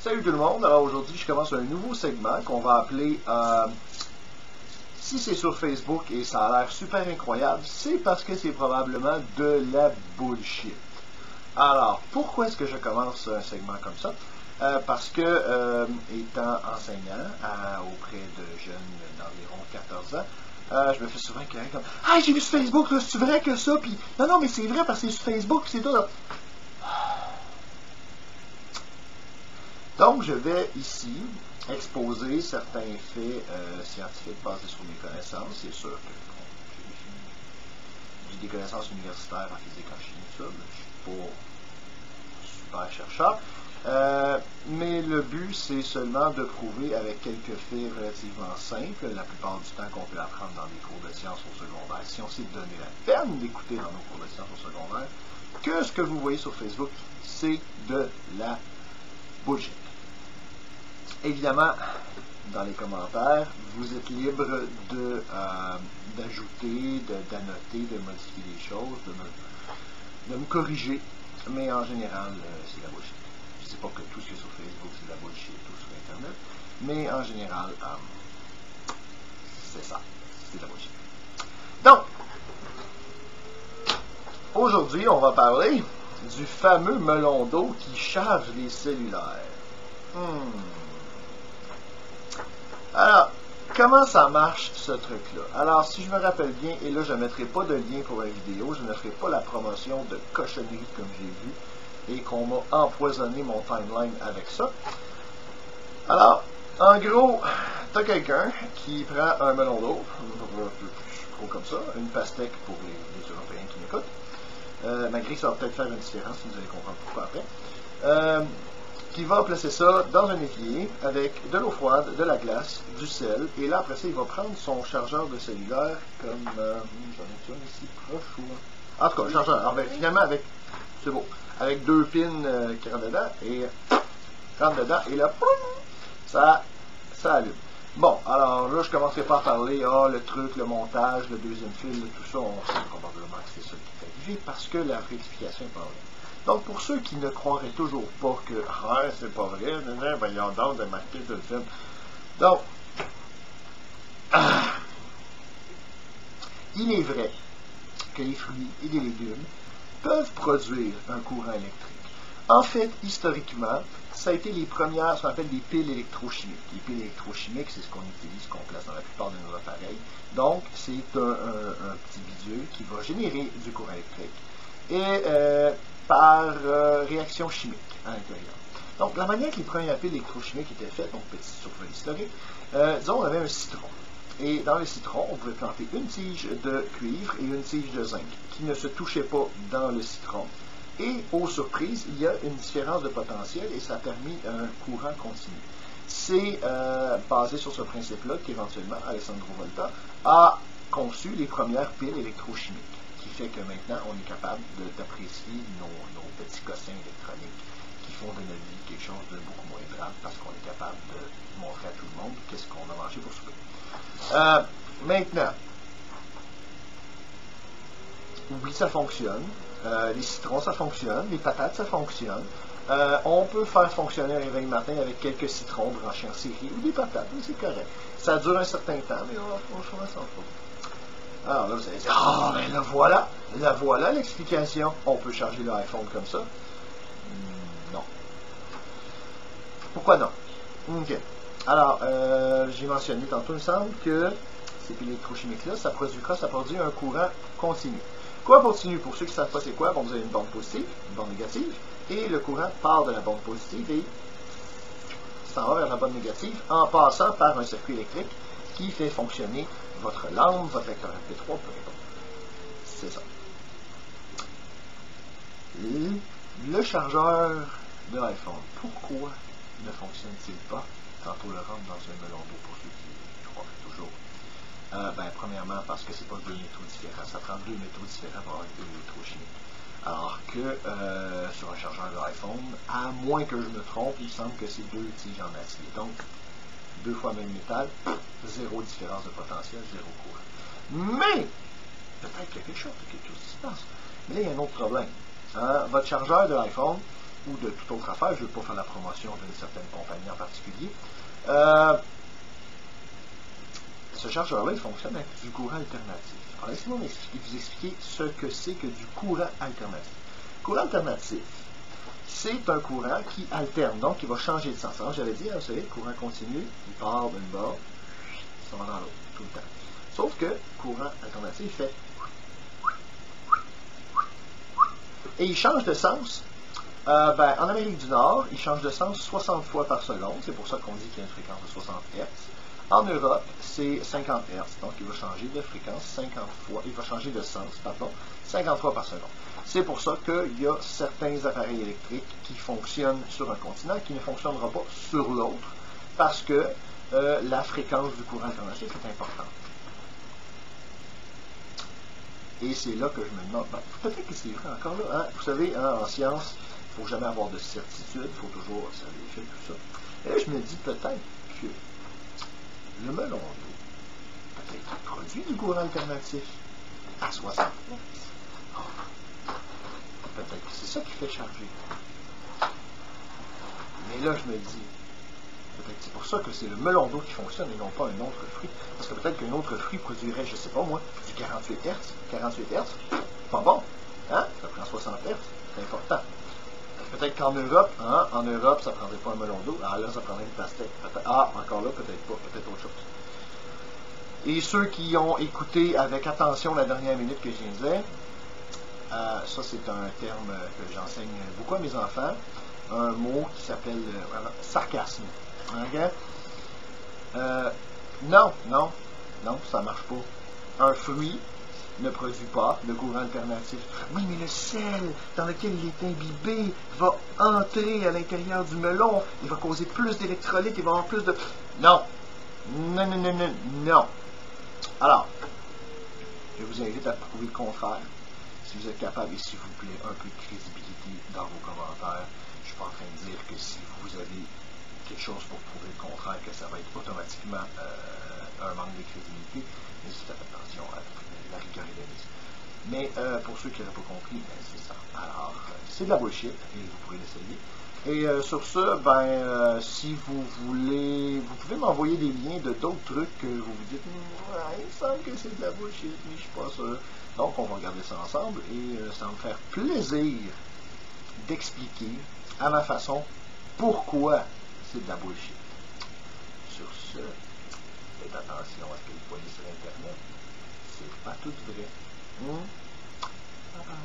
Salut tout le monde, alors aujourd'hui je commence un nouveau segment qu'on va appeler si c'est sur Facebook et ça a l'air super incroyable, c'est parce que c'est probablement de la bullshit. Alors, pourquoi est-ce que je commence un segment comme ça? Parce que, étant enseignant auprès de jeunes d'environ 14 ans, je me fais souvent éclairer comme « Ah, j'ai vu sur Facebook, là, c'est vrai que ça? » Puis « Non, non, mais c'est vrai parce que c'est sur Facebook, c'est tout. » Donc, je vais ici exposer certains faits scientifiques basés sur mes connaissances. C'est sûr que j'ai des connaissances universitaires en physique, en chimie, tout ça. Je ne suis pas super chercheur. Mais le but, c'est seulement de prouver avec quelques faits relativement simples, la plupart du temps qu'on peut apprendre dans des cours de sciences au secondaire, si on s'est donné la peine d'écouter dans nos cours de sciences au secondaire, que ce que vous voyez sur Facebook, c'est de la bullshit. Évidemment, dans les commentaires, vous êtes libre d'ajouter, d'annoter, de modifier les choses, de me corriger, mais en général, c'est la bullshit. Je ne dis pas que tout ce qui est sur Facebook, c'est de la bullshit, tout sur Internet, mais en général, c'est ça, c'est de la bullshit. Donc, aujourd'hui, on va parler du fameux melon d'eau qui charge les cellulaires. Alors, comment ça marche ce truc-là? Alors, si je me rappelle bien, et là je ne mettrai pas de lien pour la vidéo, je ne ferai pas la promotion de cochonneries comme j'ai vu, et qu'on m'a empoisonné mon timeline avec ça. Alors, en gros, tu as quelqu'un qui prend un melon d'eau, gros comme ça, une pastèque pour les Européens qui m'écoutent, malgré que ça va peut-être faire une différence, vous allez comprendre pourquoi après. Qui va placer ça dans un évier avec de l'eau froide, de la glace, du sel, et là après ça il va prendre son chargeur de cellulaire comme j'en ai un ici proche ou en tout cas chargeur. Alors ben, finalement avec c'est beau, avec deux pins qui rentrent dedans et là ça allume. Bon, alors là je commencerai pas à parler le truc, le montage, le deuxième fil, tout ça, on sait probablement que c'est ça qui est arrivé parce que la rectification est pas vraie. Donc, pour ceux qui ne croiraient toujours pas que « c'est pas vrai, voyons donc de marquer tout le film. » Donc, il est vrai que les fruits et les légumes peuvent produire un courant électrique. En fait, historiquement, ça a été les premières, ce qu'on appelle des piles électrochimiques. Les piles électrochimiques, c'est ce qu'on utilise, qu'on place dans la plupart de nos appareils. Donc, c'est un petit bidule qui va générer du courant électrique. Et par réaction chimique à l'intérieur. Donc, la manière que les premières piles électrochimiques étaient faites, donc petit survol historique, disons, on avait un citron. Et dans le citron, on pouvait planter une tige de cuivre et une tige de zinc qui ne se touchaient pas dans le citron. Et, aux surprises, il y a une différence de potentiel et ça a permis un courant continu. C'est basé sur ce principe-là qu'éventuellement, Alessandro Volta a conçu les premières piles électrochimiques. Qui fait que maintenant, on est capable d'apprécier nos petits cossins électroniques qui font de notre vie quelque chose de beaucoup moins grave parce qu'on est capable de montrer à tout le monde qu'est-ce qu'on a mangé pour souper. Maintenant, oui, ça fonctionne. Les citrons, ça fonctionne. Les patates, ça fonctionne. On peut faire fonctionner un réveil matin avec quelques citrons branchés en série ou des patates, oui, c'est correct. Ça dure un certain temps, mais franchement, ça en faut. Alors là, vous allez dire, ben la voilà l'explication. On peut charger l'iPhone comme ça? Non. Pourquoi non? OK. Alors, j'ai mentionné tantôt, il me semble que ces piles électrochimiques-là, ça produit un courant continu. Courant continu, pour ceux qui ne savent pas c'est quoi, bon, vous avez une bande positive, une bande négative, et le courant part de la bande positive et s'en va vers la bande négative en passant par un circuit électrique qui fait fonctionner votre lampe, votre lecteur MP3, peu importe. C'est ça. Le chargeur de l'iPhone, pourquoi ne fonctionne-t-il pas quand on le rentre dans un melon d'eau pour ceux qui croient toujours? Premièrement, parce que c'est pas deux métaux différents. Ça prend deux métaux différents pour avoir deux électrochimiques. Alors que sur un chargeur de l'iPhone, à moins que je me trompe, il semble que c'est deux tiges en acier. Donc, deux fois même métal, zéro différence de potentiel, zéro courant. Mais, peut-être qu'il y a quelque chose qui se passe. Mais là, il y a un autre problème. Votre chargeur de l'iPhone, ou de toute autre affaire. Je ne veux pas faire la promotion d'une certaine compagnie en particulier. Ce chargeur-là, il fonctionne avec du courant alternatif. Alors, laissez-moi vous expliquer ce que c'est que du courant alternatif. Courant alternatif, c'est un courant qui alterne, donc qui va changer de sens. Alors, j'avais dit, vous savez, le courant continu, il part d'une bord, il s'en va dans l'autre, tout le temps. Sauf que, courant alternatif, il fait... Et il change de sens. En Amérique du Nord, il change de sens 60 fois par seconde. C'est pour ça qu'on dit qu'il y a une fréquence de 60 Hz. En Europe, c'est 50 Hz. Donc, il va changer de fréquence 50 fois. Il va changer de sens, pardon, 50 fois par seconde. C'est pour ça qu'il y a certains appareils électriques qui fonctionnent sur un continent qui ne fonctionnera pas sur l'autre parce que la fréquence du courant alternatif est importante. Et c'est là que je me demande, peut-être que c'est vrai encore là, hein? Vous savez, hein, en science, il ne faut jamais avoir de certitude, il faut toujours vérifier tout ça. Et là, je me dis peut-être que le melon d'eau, peut-être qu'il produit du courant alternatif à 60 Hz. Peut-être que c'est ça qui fait charger. Mais là, je me dis, peut-être que c'est pour ça que c'est le melon d'eau qui fonctionne et non pas un autre fruit. Parce que peut-être qu'un autre fruit produirait, je ne sais pas moi, du 48 Hz. 48 Hz, pas bon. Hein? Ça prend 60 Hz, c'est important. Peut-être qu'en Europe, hein, en Europe, ça ne prendrait pas un melon d'eau. Ah là, ça prendrait une pastèque. Ah, encore là, peut-être pas, peut-être autre chose. Et ceux qui ont écouté avec attention la dernière minute que je viens de dire, ça c'est un terme que j'enseigne beaucoup à mes enfants, un mot qui s'appelle sarcasme. Okay? Non, ça ne marche pas. Un fruit ne produit pas de courant alternatif. Oui, mais le sel dans lequel il est imbibé va entrer à l'intérieur du melon, il va causer plus d'électrolytes, il va avoir plus de... Non. Alors, je vous invite à prouver le contraire. Si vous êtes capable, et s'il vous plaît, un peu de crédibilité dans vos commentaires. Je ne suis pas en train de dire que si vous avez quelque chose pour prouver le contraire, que ça va être automatiquement un manque de crédibilité. Mais faites attention à la rigueur et la mise. Mais pour ceux qui n'auraient pas compris, c'est ça. Alors, c'est de la bullshit, et vous pourrez l'essayer. Et sur ce, si vous voulez, vous pouvez m'envoyer des liens de d'autres trucs que vous vous dites, ouais, il me semble que c'est de la bullshit, mais je ne suis pas sûr. Donc, on va regarder ça ensemble et ça va me faire plaisir d'expliquer à ma façon pourquoi c'est de la bullshit. Sur ce, faites attention à ce que vous voyez sur Internet. C'est pas tout vrai. Bye bye.